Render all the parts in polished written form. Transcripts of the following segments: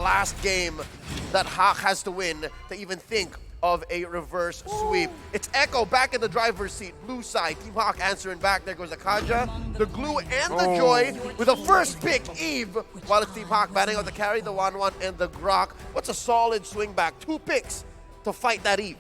last game that HAQ has to win to even think of a reverse sweep. It's Echo back in the driver's seat, blue side. Team HAQ answering back. There goes the Kaja, the Glue, and the Joy with a first pick, Eve, while it's Team HAQ batting out the carry, the 1-1, and the Grok. What's a solid swing back? 2 picks to fight that Eve.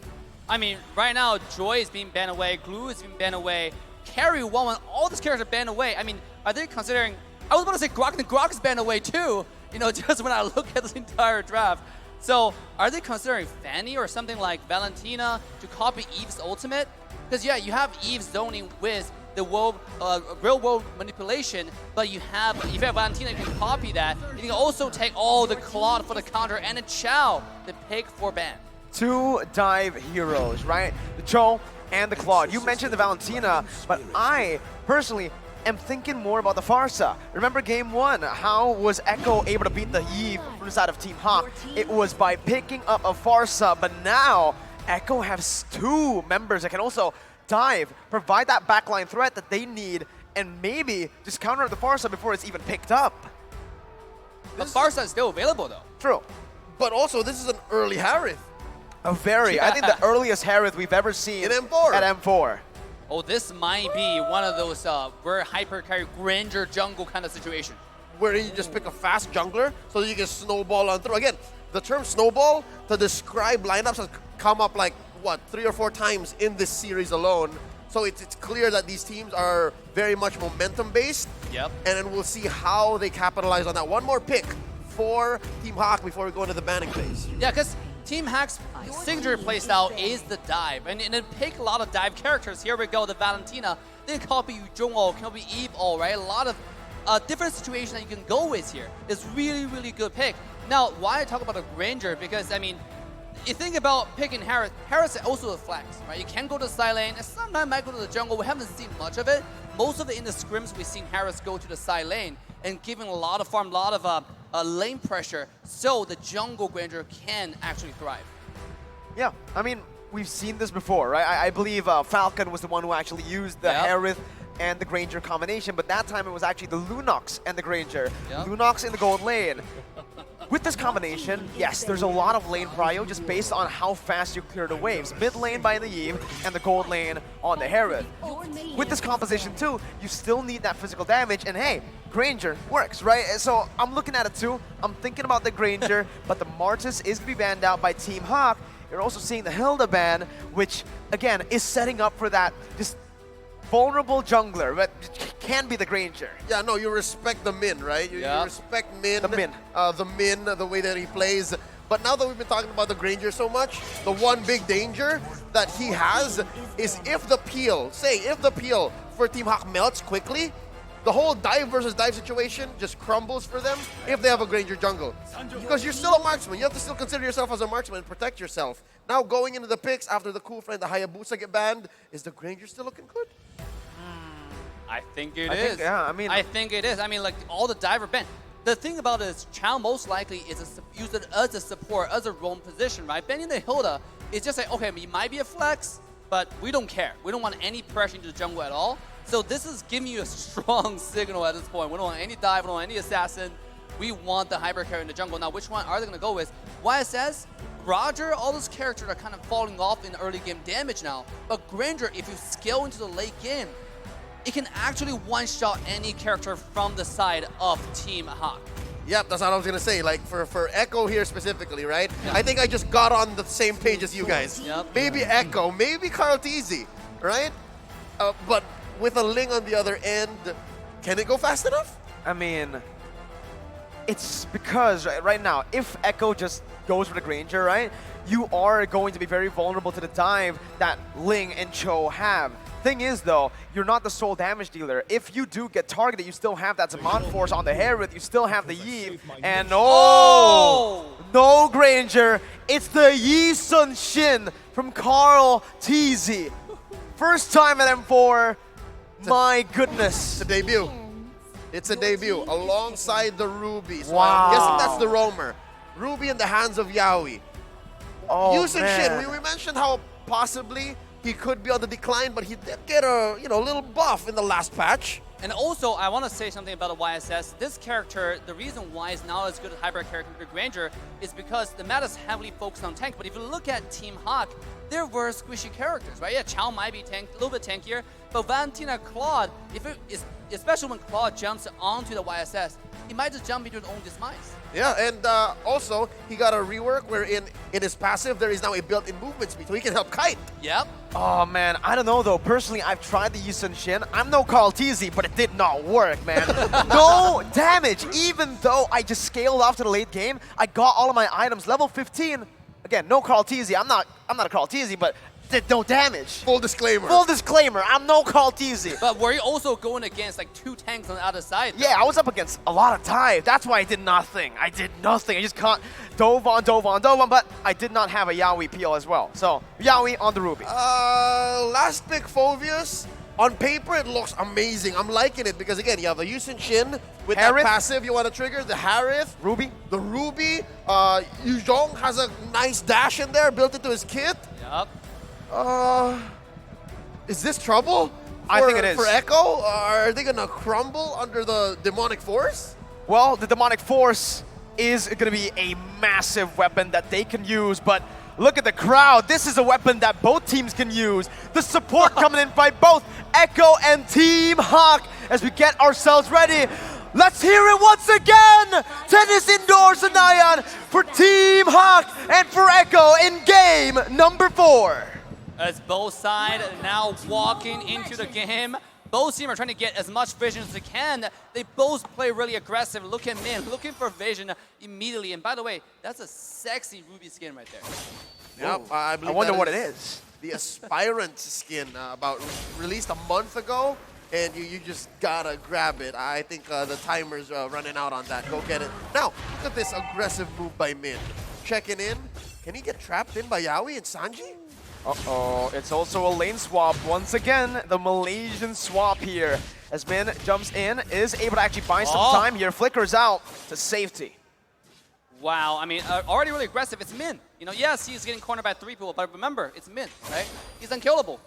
I mean, right now, Joy is being banned away, Glue is being banned away, Carry 1-1, all these characters are banned away. I mean, are they considering... I was about to say Grok, and Grok is banned away too, you know, just when I look at this entire draft. So, are they considering Fanny or something like Valentina to copy Eve's ultimate? Because yeah, you have Eve zoning with the real-world manipulation, but if you have Valentina, you can copy that. You can also take all the Claude for the counter and a Chow, the pick for ban. 2 dive heroes, right? The Cho and the Claude. You mentioned the Valentina, but I personally am thinking more about the Farsa. Remember game 1, how was Echo able to beat the Eve from the side of Team HAQ? It was by picking up a Farsa, but now Echo has 2 members that can also dive, provide that backline threat that they need, and maybe just counter the Farsa before it's even picked up. The Farsa is still available though. True. But also, this is an early Harith. I think the earliest Harith we've ever seen in M4. At M4. Oh, this might be one of those very hyper carry Granger jungle kind of situation. Where you just pick a fast jungler so that you can snowball on through. Again, the term snowball to describe lineups has come up like, what, 3 or 4 times in this series alone. So it's clear that these teams are very much momentum-based. Yep. And then we'll see how they capitalize on that. One more pick for Team HAQ before we go into the banning phase. Yeah, because Team HAQ's signature playstyle is the dive, and they pick a lot of dive characters. Here we go, the Valentina. They copy Jungho, copy Eve all, right? A lot of different situations that you can go with here. It's really, really good pick. Now, why I talk about a Granger? Because, I mean, you think about picking Harith. Harith is also a flex, right? You can go to the side lane, and sometimes might go to the jungle. We haven't seen much of it. Most of it in the scrims, we've seen Harith go to the side lane and giving a lot of farm, a lot of lane pressure, so the jungle Granger can actually thrive. Yeah, I mean, we've seen this before, right? I believe Falcon was the one who actually used the Harith and the Granger combination, but that time it was actually the Lunox and the Granger. Lunox in the gold lane. With this combination, yes, there's a lot of lane prio just based on how fast you clear the waves. Mid lane by the Eve and the gold lane on the Harith. With this composition too, you still need that physical damage, and hey, Granger works, right? So I'm looking at it too. I'm thinking about the Granger, but the Martis is going to be banned out by Team HAQ. You're also seeing the Hilda ban, which again is setting up for that just vulnerable jungler, but can be the Granger. Yeah, no, you respect the Min, right? You respect Min. The Min. The way that he plays. But now that we've been talking about the Granger so much, the one big danger that he has is if the peel for Team HAQ melts quickly, the whole dive versus dive situation just crumbles for them if they have a Granger jungle. Because you're still a marksman. You have to still consider yourself as a marksman and protect yourself. Now going into the picks after the Kufra and the Hayabusa get banned, is the Granger still looking good? I think it is. I think it is. I mean, like, all the diver banned. The thing about it is, Chow most likely is use it as a support, as a roam position, right? Banning the Hilda is just like, okay, it might be a flex, but we don't care. We don't want any pressure into the jungle at all. So this is giving you a strong signal at this point. We don't want any dive, we don't want any assassin. We want the hyper carry in the jungle. Now, which one are they going to go with? YSS, Roger, all those characters are kind of falling off in early game damage now. But Granger, if you scale into the late game, it can actually one-shot any character from the side of Team HAQ. Yep, that's what I was going to say. Like, for Echo here specifically, right? Yeah. I think I just got on the same page as you guys. Yep. Maybe Echo, maybe Carl TZ, right? But with a Ling on the other end, can it go fast enough? I mean, it's because right now, if Echo just goes for the Granger, right, you are going to be very vulnerable to the dive that Ling and Cho have. Thing is, though, you're not the sole damage dealer. If you do get targeted, you still have that Zaman Force on the Harith, you still have the Eve, and no Granger. It's the Yi Sun Shin from Carl TZ. First time at M4. My goodness. It's a debut. It's a debut alongside the Ruby. So wow. I'm guessing that's the roamer. Ruby in the hands of Yaoi. Oh, Yi Sun Shin, we mentioned how possibly he could be on the decline, but he did get a little buff in the last patch. And also, I want to say something about the YSS. This character, the reason why it's not as good as hybrid character compared to Granger is because the meta is heavily focused on tank. But if you look at Team Hawk, they're very squishy characters, right? Yeah, Chao might be a little bit tankier, but Valentina Claude, especially when Claude jumps onto the YSS, he might just jump into his own demise. Yeah, and also, he got a rework wherein in his passive, there is now a built-in movement speed, so he can help kite. Yep. Oh man, I don't know though. Personally, I've tried the Yusun Shin. I'm no Carl TZ, but it did not work, man. No damage, even though I just scaled off to the late game. I got all of my items level 15. Again, no Carl TZ. I'm not a Carl TZ, but did no damage. Full disclaimer. Full disclaimer, I'm no Carl TZ. But were you also going against like 2 tanks on the other side? Yeah, I was up against a lot of dive. That's why I did nothing. I just can't dove on, but I did not have a Yaoi peel as well. So, Yaoi on the Ruby. Last pick, Phoveus. On paper, it looks amazing. I'm liking it because, again, you have the Yusun Shin with that passive you want to trigger, the Harith, Ruby. The Ruby. Yuzhong has a nice dash in there built into his kit. Yep. Is this trouble? I think it is. For Echo? Are they going to crumble under the demonic force? Well, the demonic force is going to be a massive weapon that they can use, but look at the crowd. This is a weapon that both teams can use. The support coming in by both Echo and Team Hawk as we get ourselves ready. Let's hear it once again. Tennis indoors and Nyan for Team Hawk and for Echo in game number 4. As both sides now walking into the game. Both teams are trying to get as much vision as they can. They both play really aggressive. Look at Min, looking for vision immediately. And by the way, that's a sexy Ruby skin right there. Yep, I wonder what it is. The Aspirant skin, released a month ago, and you just gotta grab it. I think the timer's running out on that. Go get it. Now, look at this aggressive move by Min. Checking in. Can he get trapped in by Yaoi and Sanji? Uh-oh, it's also a lane swap. Once again, the Malaysian swap here. As Min jumps in, is able to actually buy some time here, flickers out to safety. Wow, I mean, already really aggressive. It's Min. You know, yes, he's getting cornered by 3 people, but remember, it's Min, right? He's unkillable.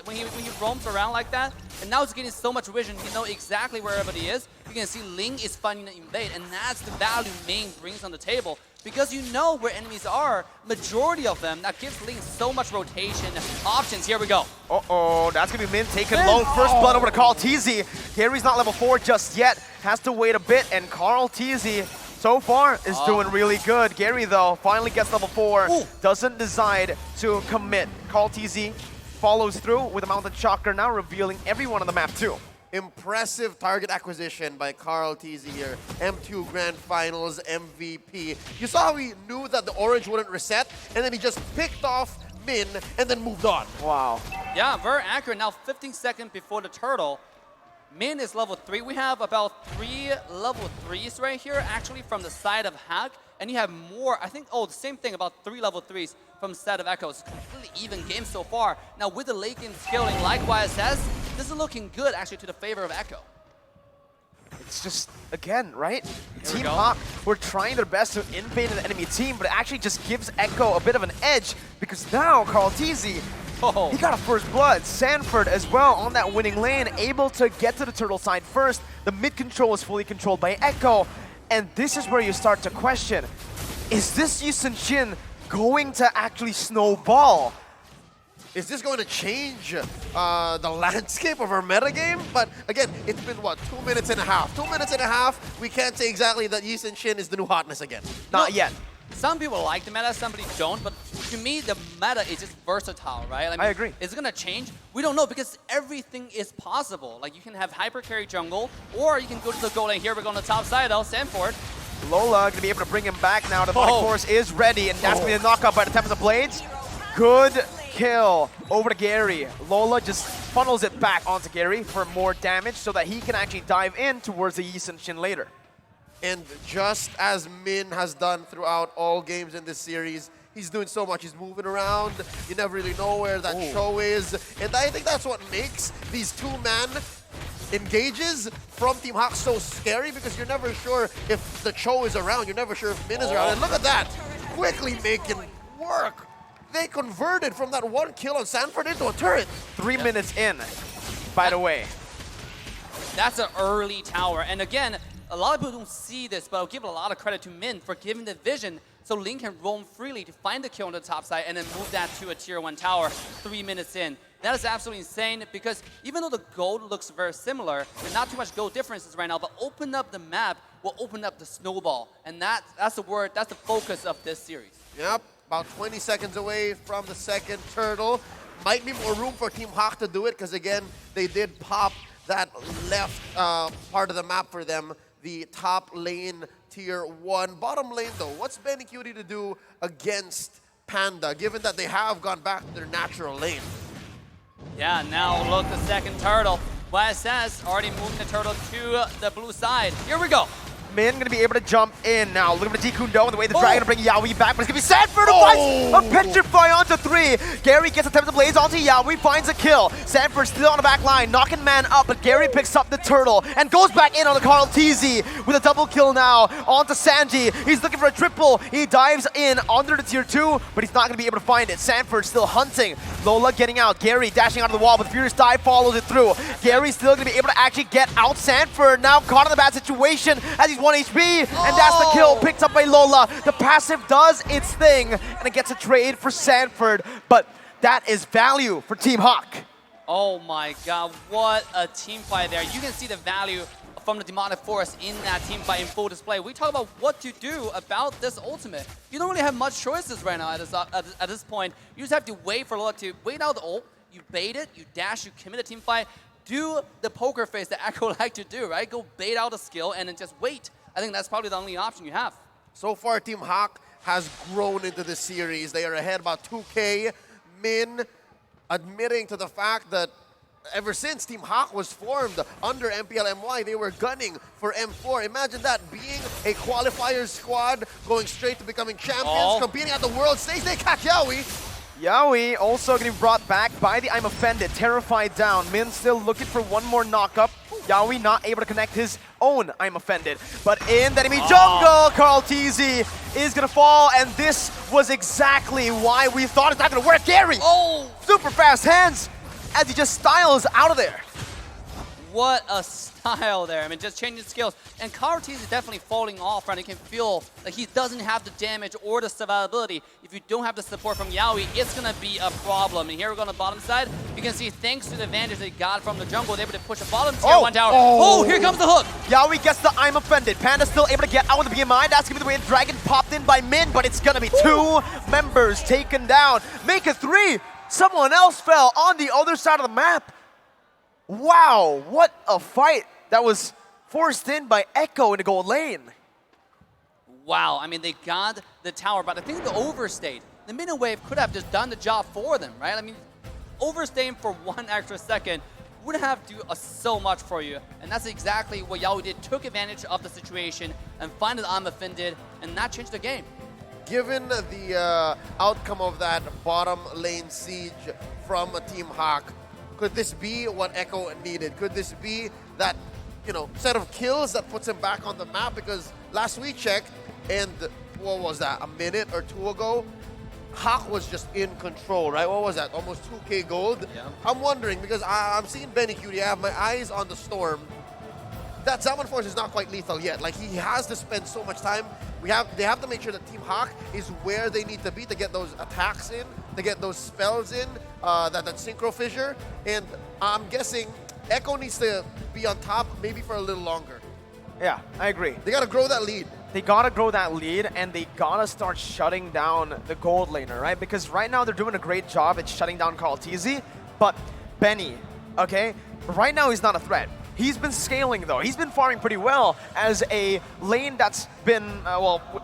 When he roams around like that, and now he's getting so much vision, he knows exactly where everybody is. You can see Ling is finding an invade, and that's the value Ming brings on the table. Because you know where enemies are, majority of them, that gives Ling so much rotation options. Here we go. Uh-oh, that's gonna be Min taking low. First blood over to Carl TZ. Gary's not level 4 just yet, has to wait a bit, and Carl TZ so far is doing really good. Gary, though, finally gets level 4, doesn't decide to commit. Carl TZ follows through with a Mountain Chakra, now revealing everyone on the map, too. Impressive target acquisition by Carl TZ here. M2 Grand Finals MVP. You saw how he knew that the orange wouldn't reset, and then he just picked off Min and then moved on. Wow. Yeah, very accurate. Now 15 seconds before the turtle. Min is level 3. We have about 3 level 3s right here, actually, from the side of Hack. And you have more, I think, the same thing, about 3 level 3s from the side of Echo. It's a completely even game so far. Now, with the late game scaling like YSS, this is looking good, actually, to the favor of Echo. It's just, again, right? Team Hawk were trying their best to invade an enemy team, but it actually just gives Echo a bit of an edge, because now Carl TZ, he got a first blood. Sanford as well on that winning lane, able to get to the turtle side first. The mid control is fully controlled by Echo. And this is where you start to question, is this Yusun Shin going to actually snowball? Is this going to change the landscape of our metagame? But again, it's been, what, 2 minutes and a half? 2 minutes and a half, we can't say exactly that Yusun Shin is the new hotness again. Not yet. Some people like the meta, somebody don't, but to me, the meta is just versatile, right? I mean, I agree. Is it going to change? We don't know, because everything is possible. Like, you can have hyper carry jungle, or you can go to the goal lane. Here we go on the top side, though, Sanford. Lola going to be able to bring him back now. The Black Force is ready, and that's going to be a knockout by the Tempest of Blades. Good kill over to Gary. Lola just funnels it back onto Gary for more damage so that he can actually dive in towards the Yusun Shin later. And just as Min has done throughout all games in this series, he's doing so much. He's moving around. You never really know where that Cho is. And I think that's what makes these 2-man engages from Team Hawk so scary, because you're never sure if the Cho is around. You're never sure if Min is around. And look at that. Quickly making work. They converted from that 1 kill on Sanford into a turret. 3 minutes in, by the way. That's an early tower. And again, a lot of people don't see this, but I'll give a lot of credit to Min for giving the vision so Ling can roam freely to find the kill on the top side and then move that to a tier 1 tower 3 minutes in. That is absolutely insane because even though the gold looks very similar, there's not too much gold differences right now, but open up the map will open up the snowball. And that's the word, that's the focus of this series. Yep, about 20 seconds away from the second turtle. Might be more room for Team HAQ to do it because again, they did pop that left part of the map for them, the top lane tier 1. Bottom lane though, what's BeniQt to do against Panda, given that they have gone back to their natural lane? Yeah, now look, the second turtle. YSS already moved the turtle to the blue side. Here we go. Min gonna be able to jump in now. Look at the Kundo and the way the Dragon to bring Yaoi back, but it's gonna be Sanford who finds a petrify onto 3. Gary gets a Tempest Blaze onto Yaoi, finds a kill. Sanford still on the back line, knocking man up, but Gary picks up the turtle and goes back in on the Carl TZ with a double kill now onto Sanji. He's looking for a triple. He dives in under the tier 2, but he's not gonna be able to find it. Sanford still hunting. Lola getting out. Gary dashing out of the wall, but Furious Dive follows it through. Gary's still gonna be able to actually get out Sanford, now caught in a bad situation as he's 1 HP, and that's the kill picked up by Lola. The passive does its thing, and it gets a trade for Sanford, but that is value for Team HAQ. Oh my god, what a team fight there. You can see the value from the Demonic Force in that team fight in full display. We talk about what to do about this ultimate. You don't really have much choices right now at this point. You just have to wait for Lola to wait out the ult, you bait it, you dash, you commit a team fight, do the poker face that Echo like to do, right? Go bait out a skill and then just wait. I think that's probably the only option you have. So far, Team HAQ has grown into the series. They are ahead about 2K. Min admitting to the fact that ever since Team HAQ was formed under MPLMY, they were gunning for M4. Imagine that, being a qualifier squad, going straight to becoming champions, competing at the world stage. They catch Yaoi. Yaoi also getting brought back by the I'm Offended, terrified down. Min still looking for one more knock-up. Yaoi not able to connect his own I'm Offended. But in the enemy jungle, Carl TZ is gonna fall, and this was exactly why we thought it's not gonna work. Gary! Super fast hands as he just styles out of there. What a style there. I mean, just changing skills. And Carl TZ is definitely falling off, right? You can feel like he doesn't have the damage or the survivability. If you don't have the support from Yaoi, it's going to be a problem. And here we go on the bottom side. You can see, thanks to the advantage they got from the jungle, they're able to push a bottom tier 1 tower. Oh, here comes the hook. Yaoi gets the I'm Offended. Panda still able to get out with the BMI. That's going to be the way the Dragon popped in by Min, but it's going to be 2 members taken down. Make it 3. Someone else fell on the other side of the map. Wow, what a fight that was forced in by Echo in the gold lane. Wow, I mean, they got the tower, but I think the overstayed. The Minute Wave could have just done the job for them, right? I mean, overstaying for 1 extra second would have do so much for you. And that's exactly what Yaoi did. Took advantage of the situation and find that I'm Offended, and that changed the game. Given the outcome of that bottom lane siege from Team HAQ, could this be what Echo needed? Could this be that, set of kills that puts him back on the map? Because last we checked, and what was that, a minute or 2 ago, HAQ was just in control, right? What was that, almost 2K gold? Yeah. I'm wondering, because I'm seeing BeniQt, I have my eyes on the Storm. That Zaman Force is not quite lethal yet. Like, he has to spend so much time. They have to make sure that Team HAQ is where they need to be to get those attacks in, to get those spells in, that Synchro Fissure. And I'm guessing Echo needs to be on top maybe for a little longer. Yeah, I agree. They got to grow that lead. They got to grow that lead, and they got to start shutting down the gold laner, right? Because right now they're doing a great job at shutting down Carl TZ, but Benny, okay? Right now he's not a threat. He's been scaling though. He's been farming pretty well as a lane that's been,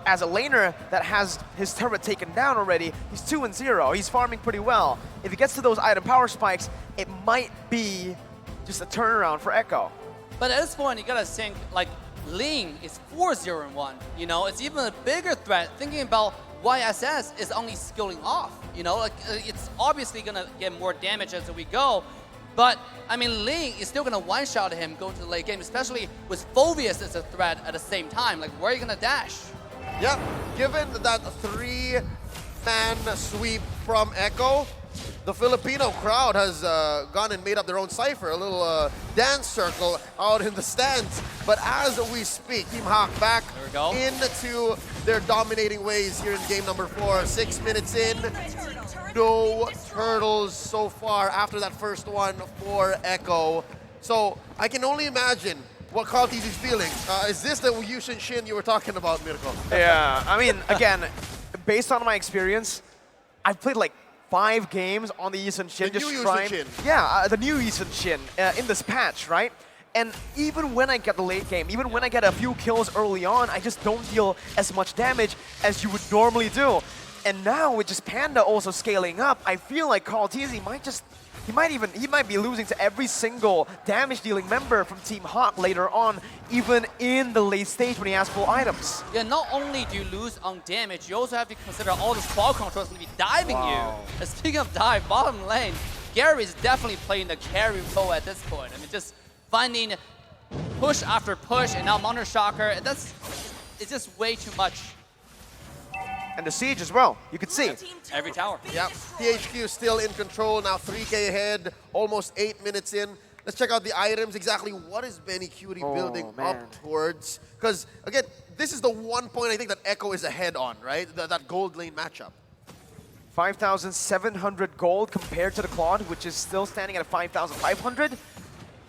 as a laner that has his turret taken down already. He's 2-0. He's farming pretty well. If he gets to those item power spikes, it might be just a turnaround for Echo. But at this point, you gotta think, like, Ling is 4-0-1. It's even a bigger threat. Thinking about YSS is only skilling off. Like, it's obviously gonna get more damage as we go. But, I mean, Ling is still going to one-shot him going to the late game, especially with Phoveus as a threat at the same time. Like, where are you going to dash? Yeah, given that 3-man sweep from Echo, the Filipino crowd has gone and made up their own cipher, a little dance circle out in the stands. But as we speak, Team HAQ back into their dominating ways here in game number 4. 6 minutes in, no turtles so far after that first one for Echo. So I can only imagine what Carl TZ is feeling. Is this the Yushin Shin you were talking about, Mirko? Yeah, I mean, again, based on my experience, I've played like 5 games on the Yushin Shin. The new Yushin Shin. Yeah, the new Yushin Shin in this patch, right? And even when I get the late game, even when I get a few kills early on, I just don't deal as much damage as you would normally do. And now with just Panda also scaling up, I feel like Carl TZ might be losing to every single damage-dealing member from Team HAQ later on, even in the late stage when he has full items. Yeah, not only do you lose on damage, you also have to consider all this ball control is going to be diving you. And speaking of dive, bottom lane, Gary is definitely playing the carry role at this point. I mean, just finding push after push, and now Monitor Shocker, it's just way too much. And the siege as well, you can see. Every tower. Yep, THQ still in control, now 3K ahead, almost 8 minutes in. Let's check out the items, exactly what is Benny Cutie building up towards. Because, again, this is the one point I think that Echo is ahead on, right? That gold lane matchup. 5,700 gold compared to the Claude, which is still standing at 5,500.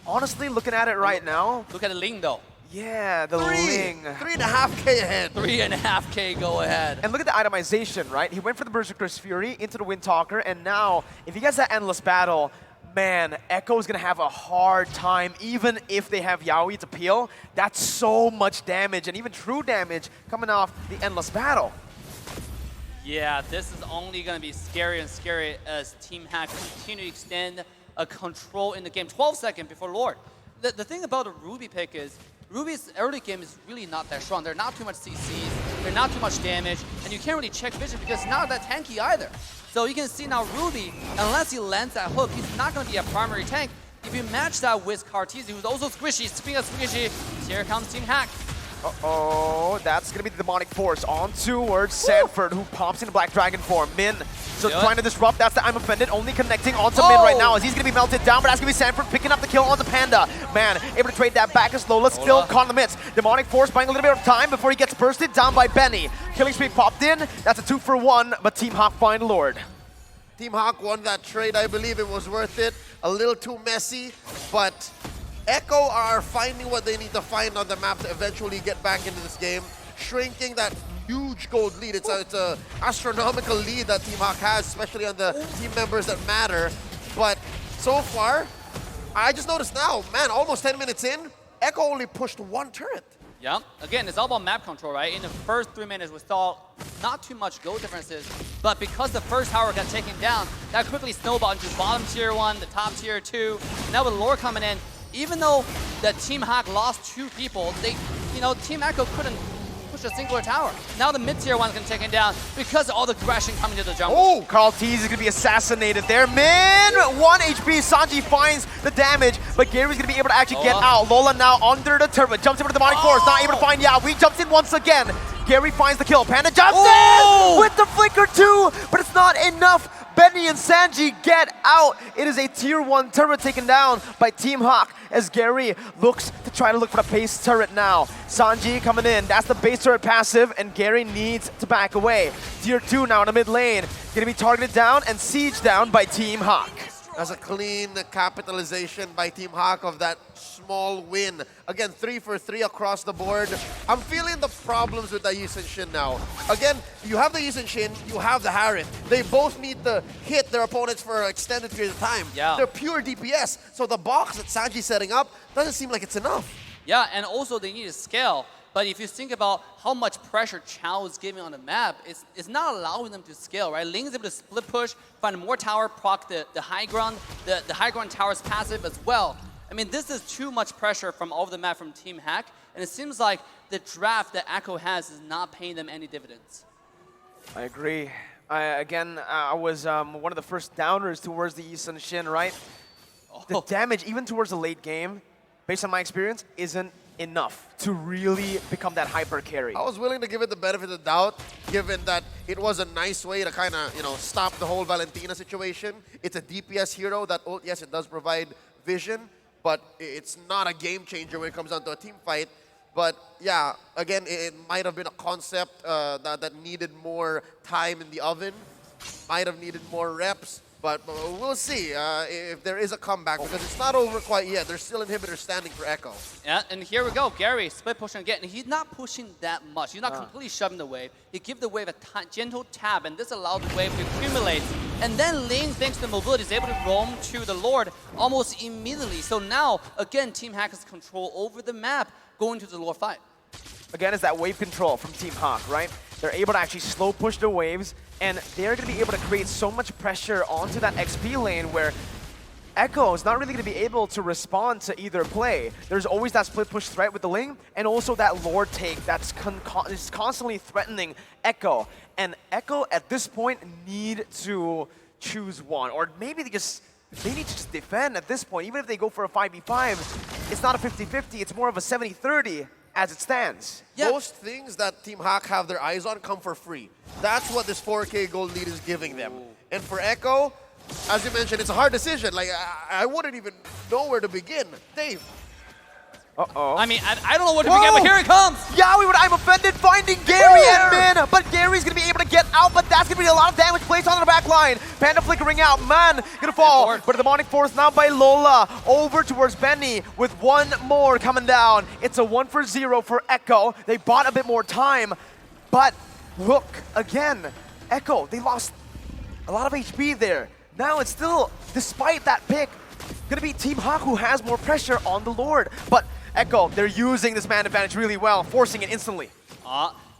Honestly, looking at it right now. Look at the Ling, though. Yeah, the Ling. 3.5K ahead. 3.5K go ahead. And look at the itemization, right? He went for the Berserker's Fury into the Windtalker, and now, if he gets that Endless Battle, man, Echo is going to have a hard time, even if they have Yaoi to peel. That's so much damage, and even true damage coming off the Endless Battle. Yeah, this is only going to be scary and scary as Team HAQ continue to extend a control in the game. 12 seconds before Lord. The thing about the Ruby pick is, Ruby's early game is really not that strong. They're not too much CCs, they're not too much damage, and you can't really check vision because it's not that tanky either. So you can see now Ruby, unless he lands that hook, he's not going to be a primary tank. If you match that with Cartesi, who's also squishy, speaking of squishy, here comes Team HAQ. Uh-oh, that's going to be the Demonic Force on towards Sanford, who pops in Black Dragon form. Min, so trying to disrupt, that's the I'm Offended, only connecting onto Min right now as he's going to be melted down, but that's going to be Sanford picking up the kill onto Panda. Man, able to trade that back as Lola still caught in the midst. Demonic Force buying a little bit of time before he gets bursted down by Benny. Killing Spree popped in, that's a 2-for-1, but Team HAQ find Lord. Team HAQ won that trade, I believe it was worth it. A little too messy, but Echo are finding what they need to find on the map to eventually get back into this game, shrinking that huge gold lead. It's a astronomical lead that Team HAQ has, especially on the team members that matter. But so far, I just noticed now, man, almost 10 minutes in, Echo only pushed 1 turret. Yeah, again, it's all about map control, right? In the first 3 minutes, we saw not too much goal differences, but because the first tower got taken down, that quickly snowballed into bottom tier 1, the top tier 2. Now with Lore coming in, even though the Team HAQ lost 2 people, Team Echo couldn't push a singular tower. Now the mid-tier one's gonna take him down because of all the crashing coming to the jungle. Oh, Carl TZ is gonna be assassinated there. Min, 1 HP. Sanji finds the damage, but Gary's gonna be able to actually get out. Lola now under the turret, jumps into the Demonic Force, not able to find Yaoi, jumps in once again. Gary finds the kill. Panda jumps in with the flicker too, but it's not enough. Benny and Sanji get out. It is a tier 1 turret taken down by Team HAQ as Gary looks to look for the base turret now. Sanji coming in, that's the base turret passive, and Gary needs to back away. Tier 2 now in the mid lane, gonna be targeted down and sieged down by Team HAQ. That's a clean capitalization by Team HAQ of that small win. Again, 3 for 3 across the board. I'm feeling the problems with the Yushin Shin now. Again, you have the Yushin Shin, you have the Harith. They both need to hit their opponents for an extended period of time. Yeah. They're pure DPS, so the box that Sanji's setting up doesn't seem like it's enough. Yeah, and also they need to scale. But if you think about how much pressure Chao is giving on the map, it's not allowing them to scale, right? Ling is able to split push, find more tower, proc the high ground. The high ground tower is passive as well. I mean, this is too much pressure from all over the map from Team HAQ, and it seems like the draft that Echo has is not paying them any dividends. I agree. I was one of the first downers towards the Yushin Shin, right? The damage, even towards the late game, based on my experience, isn't enough to really become that hyper carry. I was willing to give it the benefit of the doubt, given that it was a nice way to kind of, stop the whole Valentina situation. It's a DPS hero that, yes, it does provide vision, but it's not a game changer when it comes down to a team fight. But yeah, again, it might have been a concept that needed more time in the oven, might have needed more reps. But we'll see if there is a comeback, because it's not over quite yet. There's still inhibitors standing for Echo. Yeah, and here we go. Gary split pushing again. He's not pushing that much. He's not completely shoving the wave. He gives the wave a gentle tap, and this allows the wave to accumulate. And then Ling, thanks to mobility, is able to roam to the Lord almost immediately. So now, again, Team HAQ has control over the map going to the Lord fight. Again, it's that wave control from Team HAQ, right? They're able to actually slow push the waves, and they're going to be able to create so much pressure onto that XP lane where Echo is not really going to be able to respond to either play. There's always that split push threat with the Ling, and also that Lord take that's is constantly threatening Echo. And Echo, at this point, need to choose one, or maybe they need to just defend at this point. Even if they go for a 5v5, it's not a 50-50, it's more of a 70-30. As it stands. Yeah. Most things that Team HAQ have their eyes on come for free. That's what this 4K gold lead is giving them. And for Echo, as you mentioned, it's a hard decision. Like, I wouldn't even know where to begin. Dave. Uh-oh. I mean, I don't know where to begin, but here it comes. Yowie with I'm offended finding Gary and Min, but Gary's gonna be able to get out, but that's gonna be a lot of damage placed on the back line. Panda flickering out, Man gonna fall, but the demonic force now by Lola over towards Benny with one more coming down. It's a 1-for-0 for Echo. They bought a bit more time, but look again, Echo, they lost a lot of HP there. Now it's still, despite that pick, gonna be Team HAQ who has more pressure on the Lord, but Echo, they're using this man advantage really well, forcing it instantly.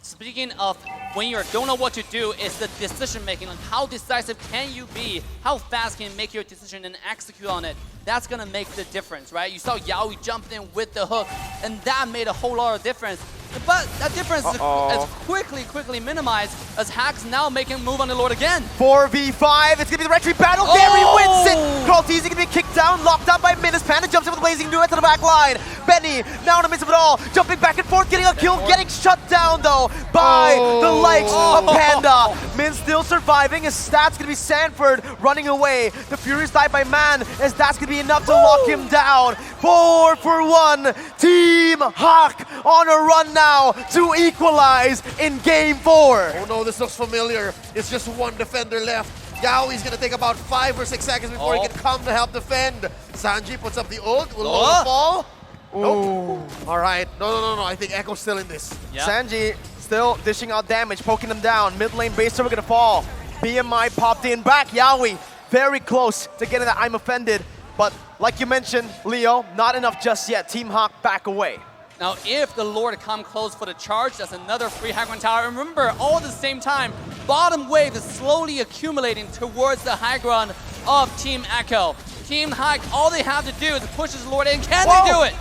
Speaking of when you don't know what to do, it's the decision making. Like, how decisive can you be? How fast can you make your decision and execute on it? That's gonna make the difference, right? You saw Yowie jump in with the hook, and that made a whole lot of difference. But that difference is quickly minimized as HAQ's now making a move on the Lord again. 4v5, it's gonna be the retreat battle. Gary wins it. Kraltizi gonna be kicked down, locked up by Minus. Panda jumps in with a blazing duet to the back line. Benny, now in the midst of it all, jumping back and forth, getting a kill, getting shut down though by the likes of Panda. Min still surviving. His stats gonna be Sanford running away. The Furious died by Man, as that's gonna be enough to lock him down. 4-for-1. Team HAQ on a run now to equalize in Game 4. Oh no, this looks familiar. It's just one defender left. Yowie's gonna take about 5 or 6 seconds before he can come to help defend. Sanji puts up the ult. Will Lola fall? Nope. All right. No. I think Echo's still in this. Yeah. Sanji still dishing out damage, poking them down. Mid lane base server gonna fall. BMI popped in back. Yowie very close to getting that I'm offended. But like you mentioned, Leo, not enough just yet. Team HAQ back away. Now, if the Lord come close for the charge, that's another free high ground tower. And remember, all at the same time, bottom wave is slowly accumulating towards the high ground of Team Echo. Team HAQ, all they have to do is push this Lord in. Can they do it?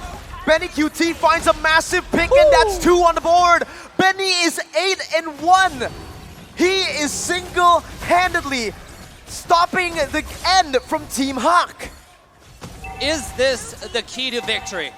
Benny QT finds a massive pick, and that's 2 on the board. Benny is 8-1. He is single-handedly stopping the end from Team HAQ. Is this the key to victory?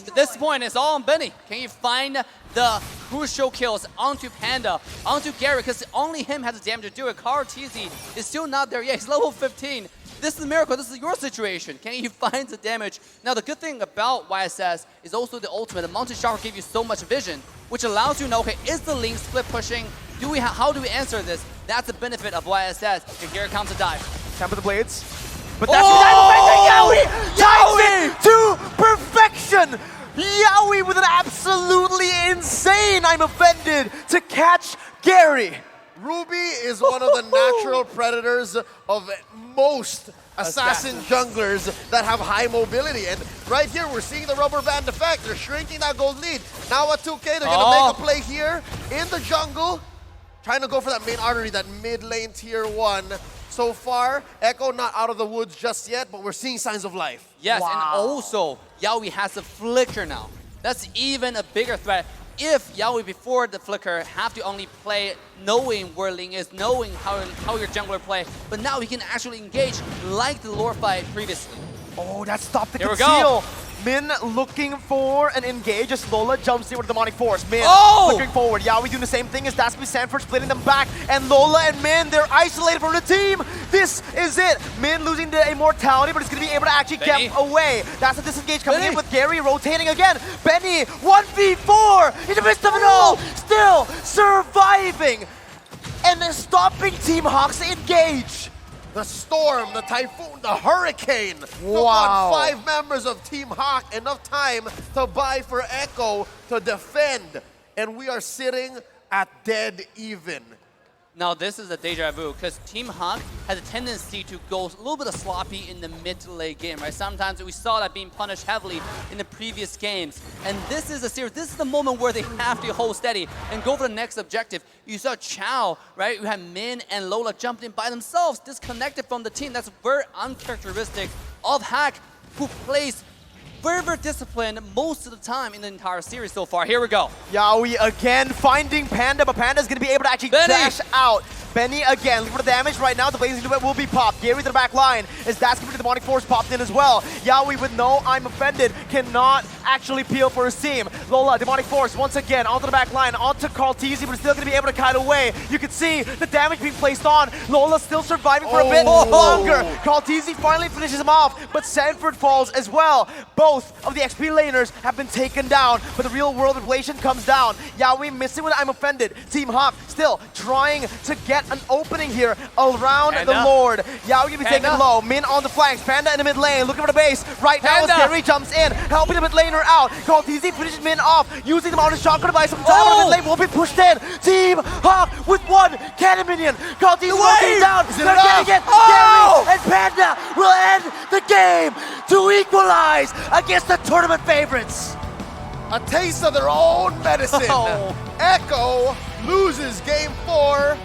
At this point, it's all on Benny. Can you find the crucial kills onto Panda, onto Gary, because only him has the damage to do it. Kraltizi is still not there yet. He's level 15. This is a miracle. This is your situation. Can you find the damage? Now, the good thing about YSS is also the ultimate. The Mountain Shower gives you so much vision, which allows you to know, okay, is the Ling split pushing? How do we answer this? That's the benefit of YSS. And here comes the dive. Time for the blades. But that's Yowie! Yowie to perfection! Yowie with an absolutely insane I'm offended to catch Gary. Ruby is one of the natural predators of most assassin junglers that have high mobility. And right here, we're seeing the rubber band effect. They're shrinking that gold lead. Now at 2K, they're going to make a play here in the jungle, trying to go for that main artery, that mid lane tier 1. So far, Echo not out of the woods just yet, but we're seeing signs of life. Yes, and also, Yowie has a flicker now. That's even a bigger threat. If Yowie before the flicker have to only play knowing where Ling is, knowing how your jungler play, but now he can actually engage like the lore fight previously. Oh, that stopped the Here conceal. Min looking for an engage as Lola jumps in with the demonic force. Min looking forward. Yawi doing the same thing as Dasby Sanford splitting them back. And Lola and Min, they're isolated from the team. This is it. Min losing the immortality, but it's going to be able to actually get away. That's a disengage coming in with Gary rotating again. Benny, 1v4 in the midst of it all. Still surviving and stopping Team Hawk's engage. The storm, the typhoon, the hurricane took on 5 members of Team Hawk. Enough time to buy for Echo to defend. And we are sitting at dead even. Now this is a deja vu because Team Hawk has a tendency to go a little bit of sloppy in the mid to late game, right? Sometimes we saw that being punished heavily in the previous games. And this is a series, this is the moment where they have to hold steady and go for the next objective. You saw Chow, right? You have Min and Lola jumped in by themselves, disconnected from the team. That's very uncharacteristic of Hack, who plays very, very disciplined most of the time in the entire series so far. Here we go. Yawi again finding Panda, but Panda's going to be able to actually dash out. Benny again, looking for the damage right now. The Blazing Duet will be popped. Gary to the back line as that's going to be the Demonic Force popped in as well. Yawi with no I'm offended cannot actually peel for his team. Lola, Demonic Force once again onto the back line, onto Carl Teasy, but still going to be able to kite away. You can see the damage being placed on. Lola still surviving for a bit longer. Carl Teasy finally finishes him off, but Sanford falls as well. Both of the XP laners have been taken down, but the real world inflation comes down. Yawi missing with I'm offended. Team Hawk still trying to get an opening here around the Lord. Yawi gonna be taken low. Min on the flanks. Panda in the mid lane, looking for the base. Right now, as Gary jumps in, helping the mid laner out. Call TZ finishes Min off, using the mountain shotgun device. Some time on the mid lane will be pushed in. Team Hawk with 1 cannon minion. Call TZ rotating down. They're getting it. Gary and Panda will end the game to equalize against the tournament favorites. A taste of their own medicine. Echo loses game 4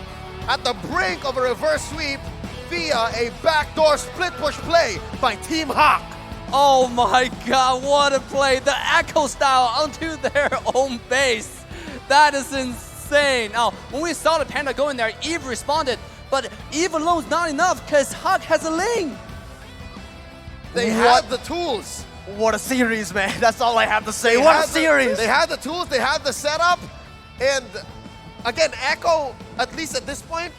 at the brink of a reverse sweep via a backdoor split push play by Team Hawk. Oh my god, what a play. The Echo style onto their own base. That is insane. Now, when we saw the Panda go in there, Eve responded, but Eve alone's not enough because Hawk has a lane. They had the tools. What a series, man. That's all I have to say. What a series. They had the tools, they had the setup, and again, Echo, at least at this point,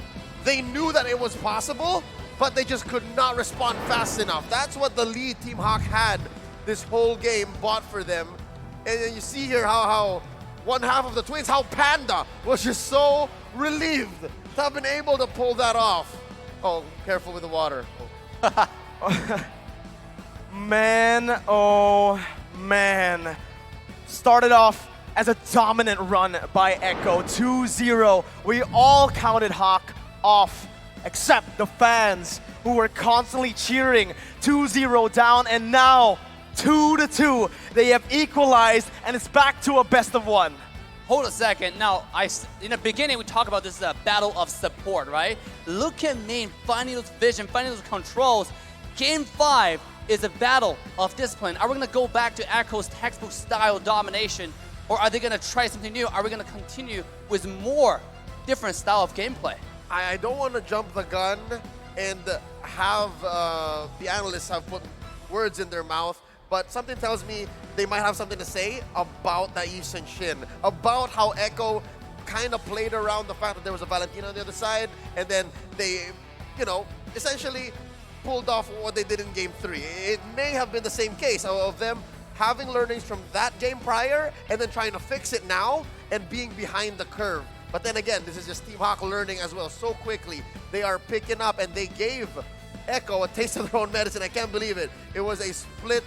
they knew that it was possible, but they just could not respond fast enough. That's what the lead Team Hawk had this whole game bought for them. And then you see here how one half of the Twins, how Panda was just so relieved to have been able to pull that off. Oh, careful with the water. Oh. Man, oh man. Started off as a dominant run by Echo, 2-0. We all counted Hawk off, except the fans who were constantly cheering. 2-0 down, and now 2-2. They have equalized, and it's back to a best of 1. Hold a second. Now, in the beginning, we talked about this is a battle of support, right? Look at Main finding those vision, finding those controls. Game 5 is a battle of discipline. Are we going to go back to Echo's textbook style domination, or are they going to try something new? Are we going to continue with more different style of gameplay? I don't want to jump the gun and have the analysts have put words in their mouth, but something tells me they might have something to say about Naive and Shin, about how Echo kind of played around the fact that there was a Valentina on the other side, and then they, essentially pulled off what they did in game 3. It may have been the same case of them having learnings from that game prior and then trying to fix it now and being behind the curve. But then again, this is just Team Hawk learning as well so quickly. They are picking up, and they gave Echo a taste of their own medicine. I can't believe it. It was a split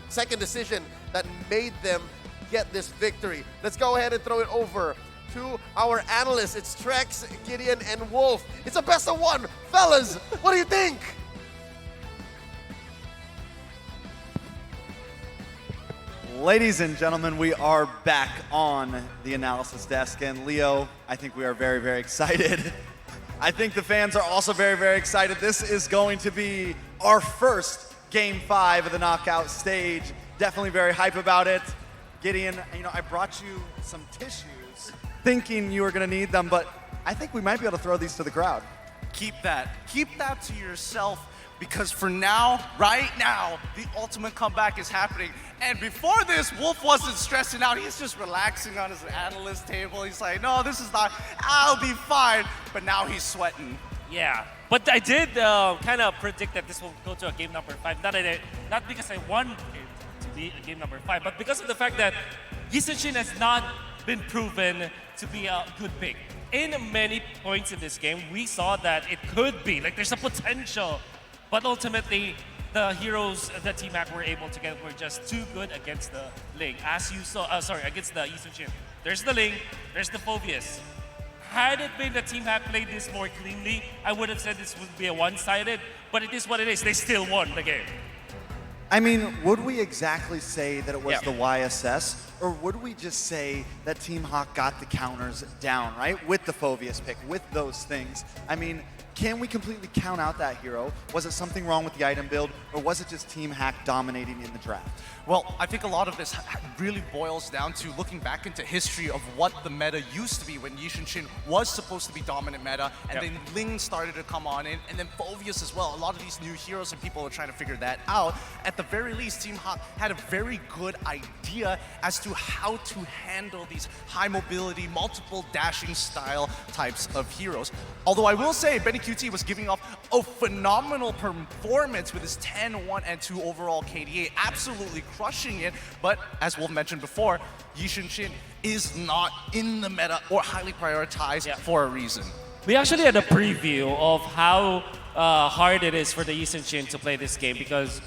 second decision that made them get this victory. Let's go ahead and throw it over to our analysts. It's Trex, Gideon, and Wolf. It's a best of 1. Fellas, what do you think? Ladies and gentlemen, we are back on the analysis desk, and Leo, I think we are very, very excited. I think the fans are also very, very excited. This is going to be our first Game 5 of the knockout stage. Definitely very hype about it. Gideon, I brought you some tissues thinking you were going to need them, but I think we might be able to throw these to the crowd. keep that. Keep that to yourself, because for now, right now, the ultimate comeback is happening. And before this, Wolf wasn't stressing out. He's just relaxing on his analyst table. He's like, no, this is not, I'll be fine. But now he's sweating. Yeah, but I did kind of predict that this will go to a game number 5. Not because I want it to be a game number 5, but because of the fact that Yi Sun-shin has not been proven to be a good pick. In many points in this game, we saw that it could be, like there's a potential, but ultimately the heroes that Team Hack were able to get were just too good against the Ling. As you saw, against the Yi Sun-shin. There's the Ling, there's the Phoveus. Had it been that Team Hack played this more cleanly, I would have said this would be a one-sided, but it is what it is. They still won the game. I mean, would we exactly say that it was the YSS, or would we just say that Team Hawk got the counters down, right? With the Phoveus pick, with those things. I mean, can we completely count out that hero? Was it something wrong with the item build, or was it just Team Hack dominating in the draft? Well, I think a lot of this really boils down to looking back into history of what the meta used to be when Yi Sun-shin was supposed to be dominant meta, and then Ling started to come on in, and then Phoveus as well. A lot of these new heroes and people are trying to figure that out. At the very least, Team Hawk had a very good idea as to how to handle these high mobility, multiple dashing style types of heroes. Although I will say, Benny QT was giving off a phenomenal performance with his 10-1 and 2 overall KDA, absolutely crushing it. But as Wolf mentioned before, Yi Sun-shin is not in the meta or highly prioritized for a reason. We actually had a preview of how hard it is for the Yi Sun-shin to play this game, because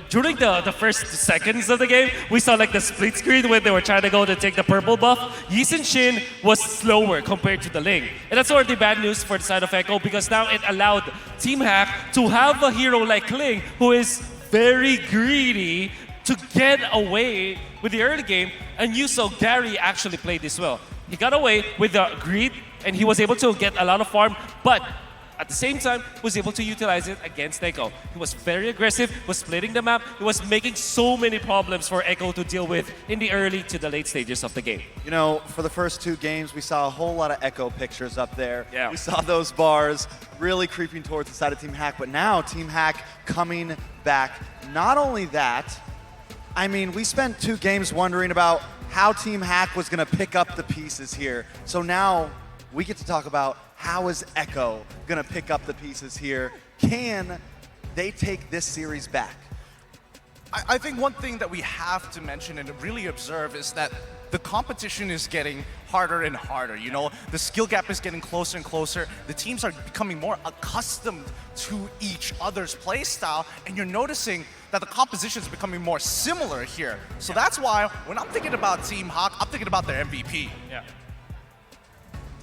during the first seconds of the game, we saw like the split screen when they were trying to go to take the purple buff. Yi Sun-shin was slower compared to the Ling. And that's already bad news for the side of Echo, because now it allowed Team Hack to have a hero like Ling who is very greedy to get away with the early game. And you saw Gary actually play this well. He got away with the greed, and he was able to get a lot of farm, but at the same time, was able to utilize it against Echo. He was very aggressive, was splitting the map, he was making so many problems for Echo to deal with in the early to the late stages of the game. You know, for the first 2 games, we saw a whole lot of Echo pictures up there. Yeah. We saw those bars really creeping towards the side of Team Hack, but now Team Hack coming back. Not only that, I mean, we spent 2 games wondering about how Team Hack was going to pick up the pieces here. So now we get to talk about how is Echo going to pick up the pieces here. Can they take this series back? I think one thing that we have to mention and really observe is that the competition is getting harder and harder. You know, the skill gap is getting closer and closer. The teams are becoming more accustomed to each other's play style, and you're noticing that the composition is becoming more similar here. So that's why when I'm thinking about Team Hawk, I'm thinking about their MVP. Yeah.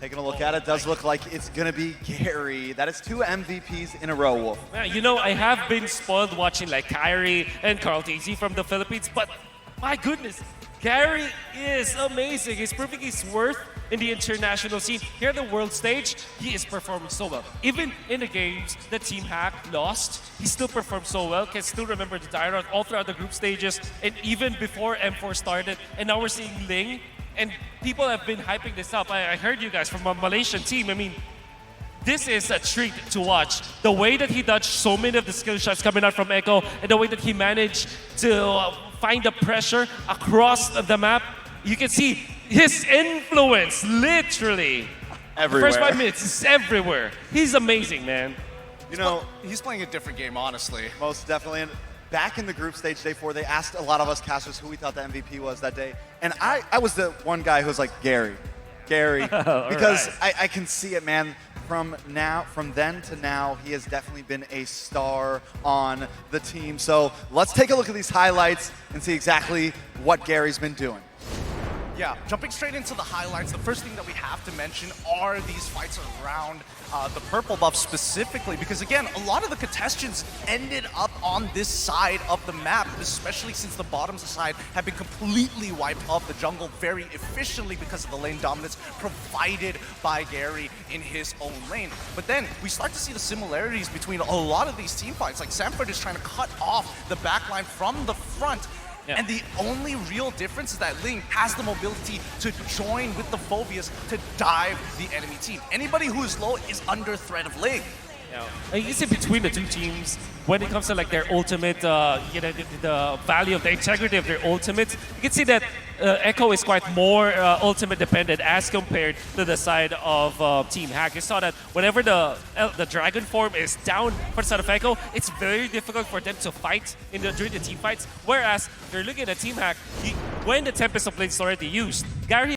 Taking a look at it, does look like it's going to be Gary. That is 2 MVPs in a row, Wolf. Yeah, you know, I have been spoiled watching like Kyrie and Carl TZ from the Philippines, but my goodness, Gary is amazing. He's proving his worth in the international scene. Here at the world stage, he is performing so well. Even in the games that Team Hack lost, he still performed so well. Can still remember the Dyrot all throughout the group stages and even before M4 started. And now we're seeing Ling. And people have been hyping this up. I heard you guys from a Malaysian team. I mean, this is a treat to watch. The way that he dodged so many of the skill shots coming out from Echo, and the way that he managed to find the pressure across the map. You can see his influence literally everywhere. First 5 minutes is everywhere. He's amazing, man. You know, he's playing a different game, honestly. Most definitely. And back in the group stage, day 4, they asked a lot of us casters who we thought the MVP was that day. And I was the one guy who was like, Gary. Because I can see it, man. From then to now, he has definitely been a star on the team. So let's take a look at these highlights and see exactly what Gary's been doing. Yeah, jumping straight into the highlights, the first thing that we have to mention are these fights around the purple buff specifically, because again, a lot of the contestants ended up on this side of the map, especially since the bottom side have been completely wiped off the jungle very efficiently because of the lane dominance provided by Gary in his own lane. But then we start to see the similarities between a lot of these team fights, like Sanford is trying to cut off the backline from the front. Yeah. And the only real difference is that Ling has the mobility to join with the Phoveus to dive the enemy team. Anybody who is low is under threat of Ling. You can see between the two teams, when it comes to like their ultimate, the value of the integrity of their ultimates, you can see that Echo is quite more ultimate dependent as compared to the side of Team Hack. You saw that whenever the Dragon form is down for the side of Echo, it's very difficult for them to fight during the team fights. Whereas if you're looking at Team Hack, when the Tempest of Blades is already used, Gary